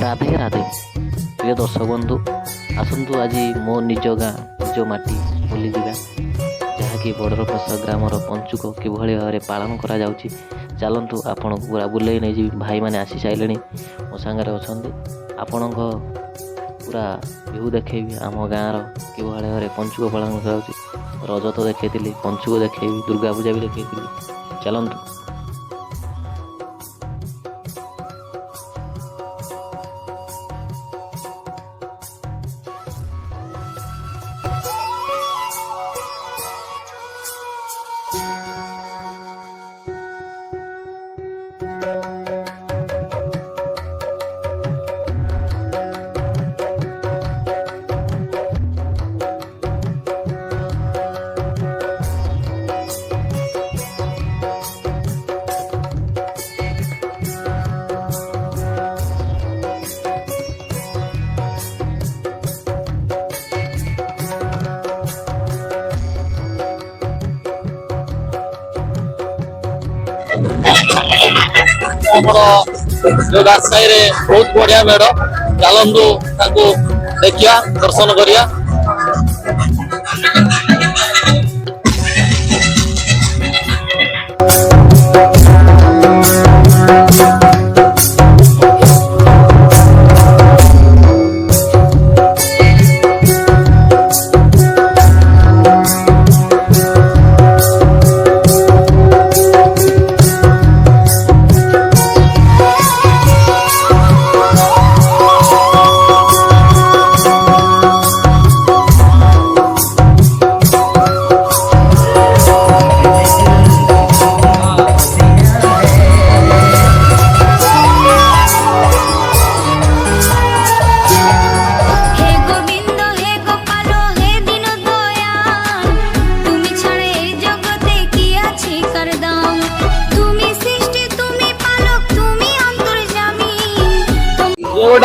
राधे राधे प्रिय दर्शक बंधु आसतु आज मो निज गाँ निज माटी बुली जा जहाँकि बड़रपासा ग्रामर पंचुक किभली भाव में पालन करा जाउछि। चलतु आपण पूरा बुले नहीं जी भाई मैंने आसी सारे मो सांगे अच्छा आपण पूरा व्यू देखेबी आम गाँव कि भाव में पंचुक पालन कर रज तो देखी पंचुक देखेबी दुर्गा पूजा भी देखी चलतु। जो राजशाही रे बहुत बढ़िया मेढ़ चलतु देखिया दर्शन करिया।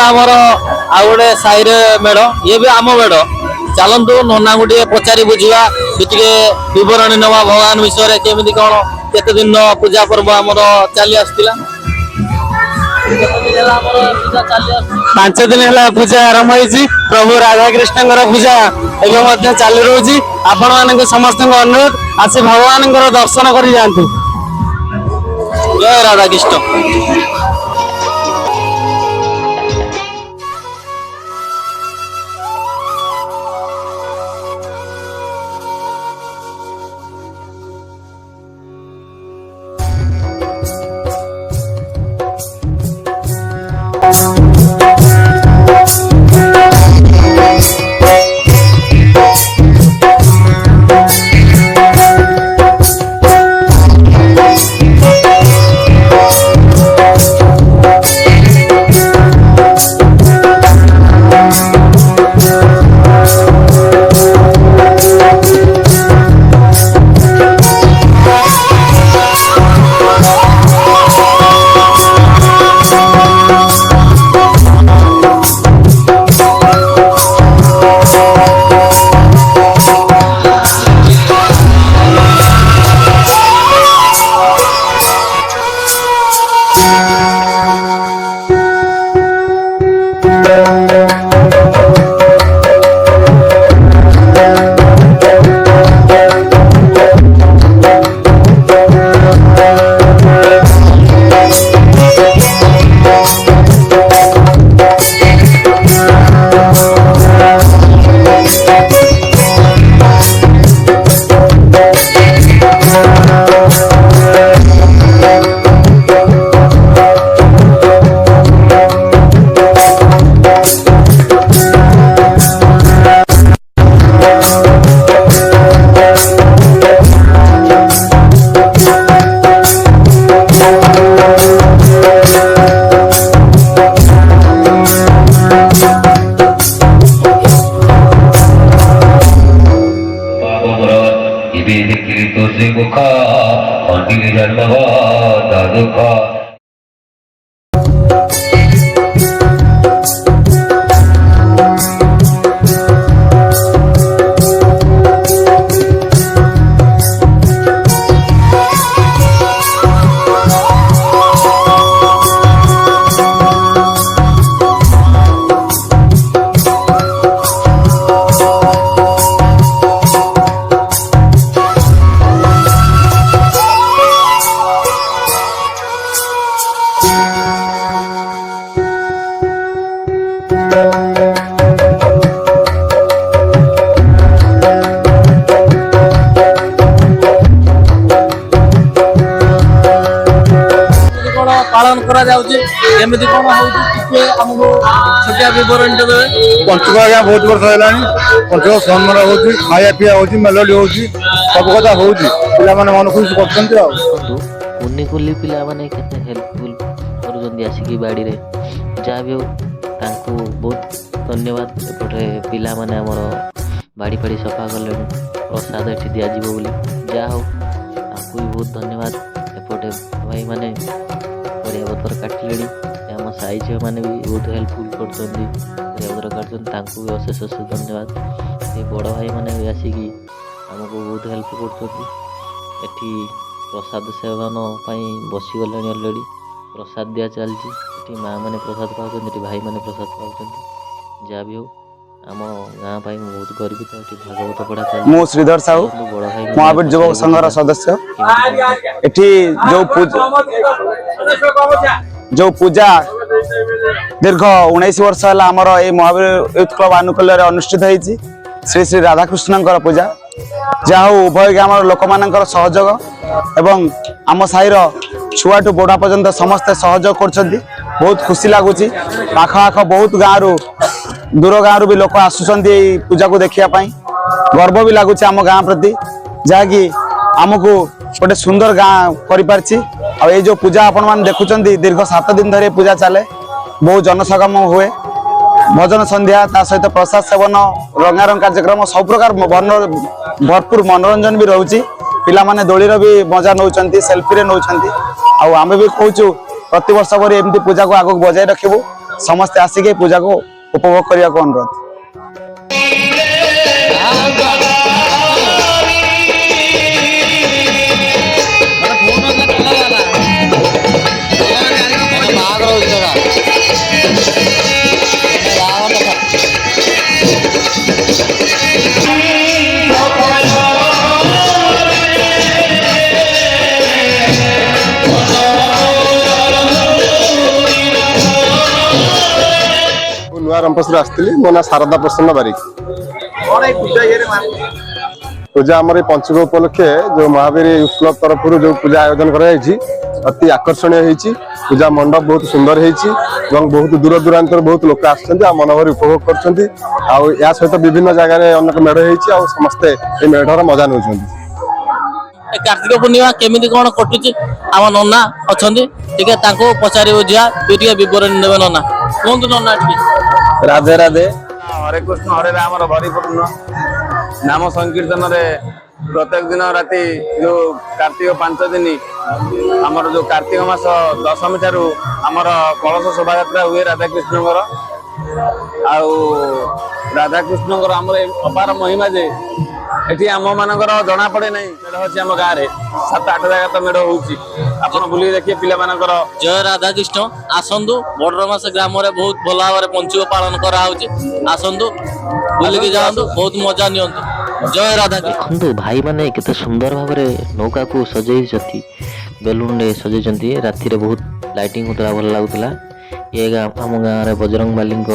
आमर आउ गोटे साई मेढ़ ये भी आम मेढ़ चलतु नना को पचारि बुझा विवरणी नवा भगवान विषय केमी कौन केते दिन पूजा पर्व आमर चली आसला 5 दिन है पूजा आरंभ होती प्रभु राधा कृष्ण पूजा एवं चालू रोची आपण मान समस्त अनुरोध आसी भगवान दर्शन कर जातु। जय राधा कृष्ण। କଣ ପାଳନ କରାଯାଉଛି କେମିତି କଣ ହଉଛି ଟିକେ ଆମକୁ ଛୋଟିଆ ବିବରଣୀ ଦେବେ। ପଞ୍ଚୁକ ଆଜ୍ଞା ବହୁତ ବର୍ଷ ହେଲାଣି। ପଞ୍ଚୁକ ସମ୍ମାନ ହଉଛି, ଖାଇବା ପିଇବା ହଉଛି, ମେଲୋଡି ହଉଛି, ସବୁ କଥା ହଉଛି। ପିଲାମାନେ ମନ ଖୁସି କରୁଛନ୍ତି ଆଉ। ଦେଖନ୍ତୁ କୁନି କୁନି ପିଲାମାନେ କେତେ ହେଲ୍ପଫୁଲ୍ କରୁଛନ୍ତି ଆସିକି ବାଡ଼ିରେ, ଯାହା ବି ହଉ ତାଙ୍କୁ ବହୁତ ଧନ୍ୟବାଦ। ଏପଟେ ପିଲାମାନେ ଆମର ବାଡ଼ି ଫାଡ଼ି ସଫା କଲେଣି, ପ୍ରସାଦ ଏଠି ଦିଆଯିବ ବୋଲି, ଯାହା ହଉ ତାଙ୍କୁ ବି ବହୁତ ଧନ୍ୟବାଦ। ଏପଟେ ଭାଇମାନେ ପରିବାପତ୍ର କାଟିଲେଣି, ଆମ ସାଇ ଝିଅମାନେ ବି ବହୁତ ହେଲ୍ପଫୁଲ୍ କରୁଛନ୍ତି, ପରିବାପତ୍ର କାଟୁଛନ୍ତି, ତାଙ୍କୁ ବି ଅଶେଷ ଅଶେଷ ଧନ୍ୟବାଦ। ଏ ବଡ଼ ଭାଇମାନେ ବି ଆସିକି ଆମକୁ ବହୁତ ହେଲ୍ପ କରୁଛନ୍ତି। ଏଠି ପ୍ରସାଦ ସେବନ ପାଇଁ ବସିଗଲେଣି ଅଲରେଡ଼ି, ପ୍ରସାଦ ଦିଆ ଚାଲିଛି। ଏଠି ମାଆ ମାନେ ପ୍ରସାଦ ପାଉଛନ୍ତି, ଏଠି ଭାଇମାନେ ପ୍ରସାଦ ପାଉଛନ୍ତି। ଯାହା ବି ହଉ ଆମ ଗାଁ ପାଇଁ ମୁଁ ବହୁତ ଗର୍ବିତ। ଏଠି ଭାଗବତ ପଢ଼ା ଚାଲିଛି। ମୁଁ ଶ୍ରୀଧର ସାହୁ, ଚାଲନ୍ତୁ ବଡ଼ ଭାଇ ମହାବୀର ଯୁବକ ସଂଘର ସଦସ୍ୟ। ଏଠି ଯୋଉ ପୂଜା ଦୀର୍ଘ 19 ବର୍ଷ ହେଲା ଆମର ଏଇ ମହାବୀର ୟୁଥ କ୍ଲବ ଆନୁକୂଲ୍ୟରେ ଅନୁଷ୍ଠିତ ହେଇଛି। ଶ୍ରୀ ଶ୍ରୀ ରାଧାକୃଷ୍ଣଙ୍କର ପୂଜା, ଯାହା ହଉ ଉଭୟ ଗ୍ରାମର ଲୋକମାନଙ୍କର ସହଯୋଗ ଏବଂ ଆମ ସାହିର ଛୁଆଠୁ ବୁଢ଼ା ପର୍ଯ୍ୟନ୍ତ ସମସ୍ତେ ସହଯୋଗ କରୁଛନ୍ତି। ବହୁତ ଖୁସି ଲାଗୁଛି। ପାଖ ଆଖ ବହୁତ ଗାଁରୁ, ଦୂର ଗାଁରୁ ବି ଲୋକ ଆସୁଛନ୍ତି ଏଇ ପୂଜାକୁ ଦେଖିବା ପାଇଁ। ଗର୍ବ ବି ଲାଗୁଛି ଆମ ଗାଁ ପ୍ରତି, ଯାହାକି ଆମକୁ ଗୋଟେ ସୁନ୍ଦର ଗାଁ କରିପାରିଛି। ଆଉ ଏଇ ଯୋଉ ପୂଜା ଆପଣମାନେ ଦେଖୁଛନ୍ତି, ଦୀର୍ଘ 7 ଦିନ ଧରି ପୂଜା ଚାଲେ। ବହୁ ଜନସମାଗମ ହୁଏ, ଭଜନ ସନ୍ଧ୍ୟା, ତା ସହିତ ପ୍ରସାଦ ସେବନ, ରଙ୍ଗାରଙ୍ଗ କାର୍ଯ୍ୟକ୍ରମ, ସବୁ ପ୍ରକାର ଭରପୁର ମନୋରଞ୍ଜନ ବି ରହୁଛି। ପିଲାମାନେ ଦୋଳିର ବି ମଜା ନେଉଛନ୍ତି, ସେଲ୍ଫିରେ ନେଉଛନ୍ତି। ଆଉ ଆମେ ବି କହୁଛୁ ପ୍ରତିବର୍ଷ ପରି ଏମିତି ପୂଜାକୁ ଆଗକୁ ବଜାୟ ରଖିବୁ। ସମସ୍ତେ ଆସିକି ପୂଜାକୁ ଉପଭୋଗ କରିବାକୁ ଅନୁରୋଧ। ମୁଁ ନୂଆ ରମ୍ପସରୁ ଆସିଥିଲି। ମୋ ନାଁ ଶାରଦା ପ୍ରସନ୍ନ ବାରିକ। ପୂଜା ଆମର ଏଇ ପଞ୍ଚୁକ ଉପଲକ୍ଷେ ଯୋଉ ମହାବୀର ୟୁଥ କ୍ଲବ ତରଫରୁ ଯୋଉ ପୂଜା ଆୟୋଜନ କରାଯାଇଛି, ଅତି ଆକର୍ଷଣୀୟ ହେଇଛି। ପୂଜା ମଣ୍ଡପ ବହୁତ ସୁନ୍ଦର ହେଇଛି ଏବଂ ବହୁତ ଦୂର ଦୂରାନ୍ତର ବହୁତ ଲୋକ ଆସୁଛନ୍ତି, ଆଉ ମନଭରି ଉପଭୋଗ କରୁଛନ୍ତି। ଆଉ ଏହା ସହିତ ବିଭିନ୍ନ ଜାଗାରେ ଅନେକ ମେଢ ହେଇଛି, ଆଉ ସମସ୍ତେ এই ମେଢର ମଜା ନେଉଛନ୍ତି। କାର୍ତ୍ତିକ ପୂର୍ଣ୍ଣିମା କେମିତି କଣ କଟୁଛି ଆମ ନନା ଅଛନ୍ତି, ଟିକେ ତାଙ୍କୁ ପଚାରି ବୁଝିବା, ଟିକେ ବିବରଣୀ ଦେବେ। ନନା କୁହନ୍ତୁ। ନନା ଟିକେ ରାଧେ ରାଧେ। ହରେ କୃଷ୍ଣ ହରେ ରାମର ପରିପୂର୍ଣ୍ଣ ନାମ ସଂକୀର୍ତ୍ତନରେ ପ୍ରତ୍ୟେକ ଦିନ ରାତି ଯୋଉ କାର୍ତ୍ତିକ 5 ଦିନ ଆମର ଯୋଉ କାର୍ତ୍ତିକ ମାସ ଦଶମୀ ଠାରୁ ଆମର କଳସ ଶୋଭାଯାତ୍ରା ହୁଏ ରାଧାକୃଷ୍ଣଙ୍କର। ଆଉ ରାଧାକୃଷ୍ଣଙ୍କର ଆମର ଅପାର ମହିମା ଯେ ଏଠି ଆମ ମାନଙ୍କର ଜଣା ପଡେ ନାହିଁ। ମେଢ ଅଛି ଆମ ଗାଁରେ 7-8 ଜାଗା ତ ମେଢ ହଉଛି, ଆପଣ ବୁଲିକି ଦେଖିବେ ପିଲାମାନଙ୍କର। ଜୟ ରାଧାକୃଷ୍ଣ। ଆସନ୍ତୁ, ବଡରମାସ ଗ୍ରାମରେ ବହୁତ ଭଲ ଭାବରେ ପଞ୍ଚୁକ ପାଳନ କରାହଉଛି। ଆସନ୍ତୁ, ବୁଲିକି ଯାଆନ୍ତୁ, ବହୁତ ମଜା ନିଅନ୍ତୁ। ଜୟ ରାଧାକୃଷ୍ଣ। ଦେଖନ୍ତୁ ଭାଇମାନେ କେତେ ସୁନ୍ଦର ଭାବରେ ନୌକାକୁ ସଜେଇଛନ୍ତି, ବେଲୁନରେ ସଜେଇଛନ୍ତି। ରାତିରେ ବହୁତ ଲାଇଟିଂ ହଉଥିଲା, ଭଲ ଲାଗୁଥିଲା। ଇଏ ଆମ ଗାଁରେ ବଜରଙ୍ଗବାଲିଙ୍କ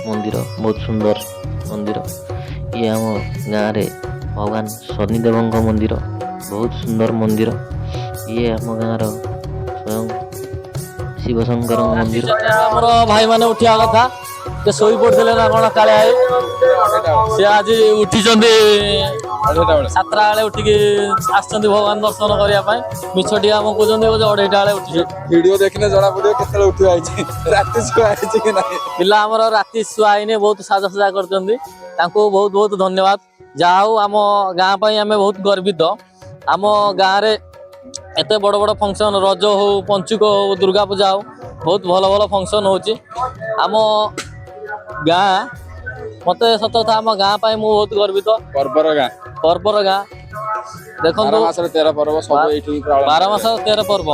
ମନ୍ଦିର, ବହୁତ ସୁନ୍ଦର ମନ୍ଦିର। ଇଏ ଆମ ଗାଁରେ ଭଗବାନ ଶନିଦେବଙ୍କ ମନ୍ଦିର, ବହୁତ ସୁନ୍ଦର ମନ୍ଦିର। ଇଏ ଆମ ଗାଁର ସ୍ୱୟଂ ଶିବ ଶଙ୍କରଙ୍କ ମନ୍ଦିର। ଆମର ଭାଇମାନେ ଉଠିବା କଥା, ସେ ଶୋଇ ପଡିଥିଲେ ନା କଣ କାଳେ। ସେ ଆଜି ଉଠିଛନ୍ତି 7ଟା ବେଳେ ଉଠିକି ଆସିଛନ୍ତି ଭଗବାନ ଦର୍ଶନ କରିବା ପାଇଁ। ମିଛ ଟିକେ ଆମକୁ କହୁଛନ୍ତି, 2:30 ବେଳେ ଉଠିଛନ୍ତି। ଭିଡିଓ ଦେଖିଲେ ଜଣା ପଡିବ କେତେବେଳେ ଉଠିବା ହେଇଛି, ରାତି ଶୁଆ ହେଇଛି କି ନାହିଁ। ପିଲା ଆମର ରାତି ଶୁଆ ହେଇନି, ବହୁତ ସାଜସଜା କରିଛନ୍ତି। ତାଙ୍କୁ ବହୁତ ବହୁତ ଧନ୍ୟବାଦ। ଯାହା ହଉ ଆମ ଗାଁ ପାଇଁ ଆମେ ବହୁତ ଗର୍ବିତ। ଆମ ଗାଁରେ ଏତେ ବଡ ବଡ ଫଙ୍କସନ, ରଜ ହଉ, ପଞ୍ଚୁକ ହଉ, ଦୁର୍ଗା ପୂଜା ହଉ, ବହୁତ ଭଲ ଭଲ ଫଙ୍କସନ ହଉଛି ଆମ ଗାଁ। ମତେ ସତ କଥା ଆମ ଗାଁ ପାଇଁ ମୁଁ ବହୁତ ଗର୍ବିତ। ପର୍ବର ଗାଁ, ପର୍ବର ଗାଁ। ଦେଖନ୍ତୁ 12 ମାସରେ 13 ପର୍ବ, ସବୁ ଏଇଠି 12 ମାସ 13 ପର୍ବ।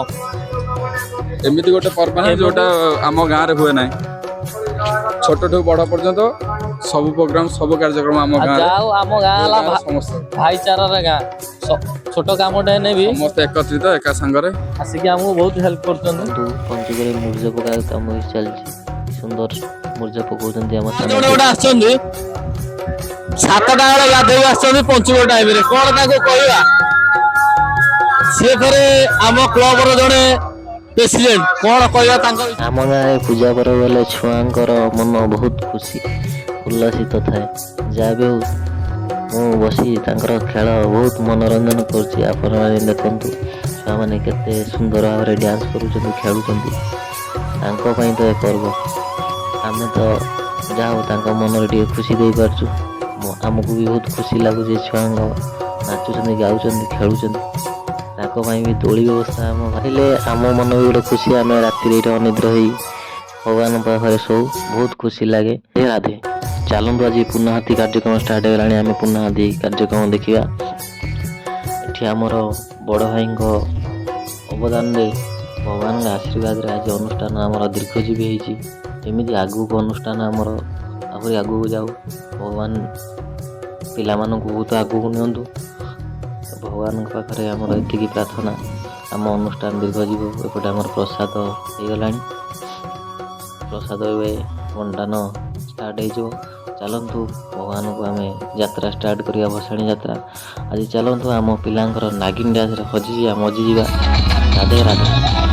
ଏମିତି ଗୋଟେ ପର୍ବ ନାହିଁ ଯୋଉଟା ଆମ ଗାଁରେ ହୁଏ ନାହିଁ। ଛୋଟଠୁ ବଡ ପର୍ଯ୍ୟନ୍ତ ସବୁ ପ୍ରୋଗ୍ରାମ, ସବୁ କାର୍ଯ୍ୟକ୍ରମ ଆମ ଗାଁରେ। ଯାଉ ଆମ ଗାଁ ହେଲା ସମସ୍ତେ ଭାଇଚାରାର ଗାଁ। ଛୋଟ କାମଟା ହେଲେ ବି ସମସ୍ତେ ଏକତ୍ରିତ ଏକା ସାଙ୍ଗରେ ଆସିକି ଆମକୁ ବହୁତ ହେଲ୍ପ କରୁଛନ୍ତି। କିନ୍ତୁ ପଞ୍ଚୁକରେ ମୂର୍ଜ ପକା କାମ ବି ଚାଲିଛି। ସୁନ୍ଦର ମୂର୍ଜ ପକାଉଛନ୍ତି ଆମ ଜଣେ ଗୋଟେ ଆସିଛନ୍ତି 7ଟା ବେଳେ ଗାଧୋଇ ଆସିଛନ୍ତି ପଞ୍ଚୁକ ଟାଇମରେ, କଣ ତାଙ୍କୁ କହିବା? ସିଏ ଥରେ ଆମ କ୍ଲବର ଜଣେ ପ୍ରେସିଡେଣ୍ଟ, କଣ କହିବା ତାଙ୍କ ଆମ ଗାଁରେ ପୂଜା ପର୍ବ ହେଲେ ଛୁଆଙ୍କର ମନ ବହୁତ ଖୁସି ଉଲ୍ଲସିତ ଥାଏ। ଯାହା ବି ହଉ ମୁଁ ବସି ତାଙ୍କର ଖେଳ ବହୁତ ମନୋରଞ୍ଜନ କରୁଛି। ଆପଣମାନେ ଦେଖନ୍ତୁ ଛୁଆମାନେ କେତେ ସୁନ୍ଦର ଭାବରେ ଡ୍ୟାନ୍ସ କରୁଛନ୍ତି, ଖେଳୁଛନ୍ତି। ତାଙ୍କ ପାଇଁ ତ ଏ ପର୍ବ। ଆମେ ତ ଯାହା ହଉ ତାଙ୍କ ମନରେ ଟିକେ ଖୁସି ଦେଇପାରୁଛୁ। ଆମକୁ ବି ବହୁତ ଖୁସି ଲାଗୁଛି ଛୁଆଙ୍କ ନାଚୁଛନ୍ତି, ଗାଉଛନ୍ତି, ଖେଳୁଛନ୍ତି। ତାଙ୍କ ପାଇଁ ବି ଦୋଳି ବ୍ୟବସ୍ଥା ଆମ ହେଲେ ଆମ ମନ ବି ଗୋଟେ ଖୁସି। ଆମେ ରାତିରେ ଏଇଠି ଅନିଦ୍ର ହେଇ ଭଗବାନଙ୍କ ପାଖରେ ଶୋଉ, ବହୁତ ଖୁସି ଲାଗେ। ରାଧେ ଚାଲନ୍ତୁ ଆଜି ପୂର୍ଣ୍ଣାହୁତି କାର୍ଯ୍ୟକ୍ରମ ଷ୍ଟାର୍ଟ ହେଇଗଲାଣି। ଆମେ ପୂର୍ଣ୍ଣାହୁତି କାର୍ଯ୍ୟକ୍ରମ ଦେଖିବା। ଏଠି ଆମର ବଡ଼ ଭାଇଙ୍କ ଅବଦାନରେ ଭଗବାନଙ୍କ ଆଶୀର୍ବାଦରେ ଆଜି ଅନୁଷ୍ଠାନ ଆମର ଦୀର୍ଘଜୀବୀ ହେଇଛି। ଏମିତି ଆଗକୁ ଅନୁଷ୍ଠାନ ଆମର ଆହୁରି ଆଗକୁ ଯାଉ। ଭଗବାନ ପିଲାମାନଙ୍କୁ ବହୁତ ଆଗକୁ ନିଅନ୍ତୁ। ଭଗବାନଙ୍କ ପାଖରେ ଆମର ଏତିକି ପ୍ରାର୍ଥନା, ଆମ ଅନୁଷ୍ଠାନ ଦୀର୍ଘଜୀବ। ଏପଟେ ଆମର ପ୍ରସାଦ ହେଇଗଲାଣି, ପ୍ରସାଦ ଏବେ ବଣ୍ଟନ ଷ୍ଟାର୍ଟ ହେଇଯିବ। ଚାଲନ୍ତୁ ଭଗବାନଙ୍କୁ ଆମେ ଯାତ୍ରା ଷ୍ଟାର୍ଟ କରିବା, ଭସାଣି ଯାତ୍ରା। ଆଜି ଚାଲନ୍ତୁ ଆମ ପିଲାଙ୍କର ନାଗିନ ଡ୍ୟାନ୍ସରେ ହଜିଯିବା, ମଜିଯିବା। ରାଧେ ରାଧେ।